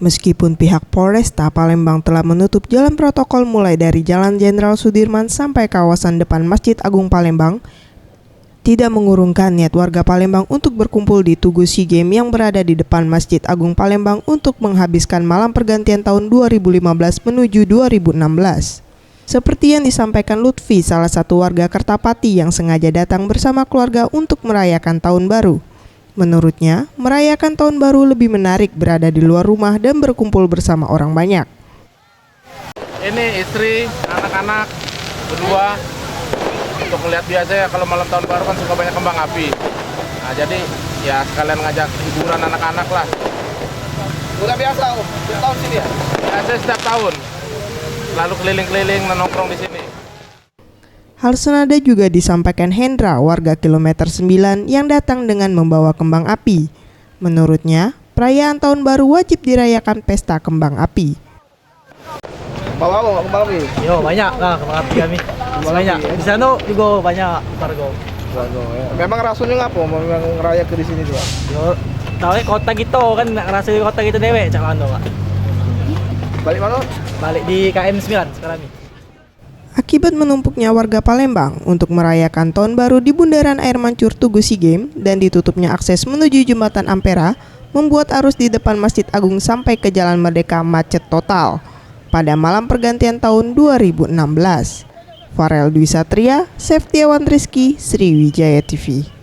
Meskipun pihak Polresta Palembang telah menutup jalan protokol mulai dari Jalan Jenderal Sudirman sampai kawasan depan Masjid Agung Palembang, tidak mengurungkan niat warga Palembang untuk berkumpul di Tugu SEA Games yang berada di depan Masjid Agung Palembang untuk menghabiskan malam pergantian tahun 2015 menuju 2016. Seperti yang disampaikan Lutfi, salah satu warga Kertapati yang sengaja datang bersama keluarga untuk merayakan tahun baru. Menurutnya, merayakan tahun baru lebih menarik berada di luar rumah dan berkumpul bersama orang banyak. Ini istri, anak-anak, berdua, untuk melihat biasa ya kalau malam tahun baru kan suka banyak kembang api. Nah, jadi ya sekalian ngajak hiburan anak-anak lah. Udah biasa Om, setiap tahun sini ya? Biasa setiap tahun, lalu keliling-keliling nongkrong di sini. Hal senada juga disampaikan Hendra, warga kilometer 9 yang datang dengan membawa kembang api. Menurutnya, perayaan tahun baru wajib dirayakan pesta kembang api. Bawa kembang api? Yo, banyak lah kembang api kami. Banyak. Di sana juga banyak kargo. Memang rasanya ngapa? Memang ngeraya ke di sini tuh. Yo, tahu kota gitu kan ngerasa di kota gitu dewek cak mano, Pak. Balik mana? Balik di KM 9 sekarang nih. Akibat menumpuknya warga Palembang untuk merayakan tahun baru di Bundaran Air Mancur Tugu SEA Games dan ditutupnya akses menuju Jembatan Ampera, membuat arus di depan Masjid Agung sampai ke Jalan Merdeka macet total pada malam pergantian tahun 2016. Farel Dwi Satria, Septiawan Rizky, Sriwijaya TV.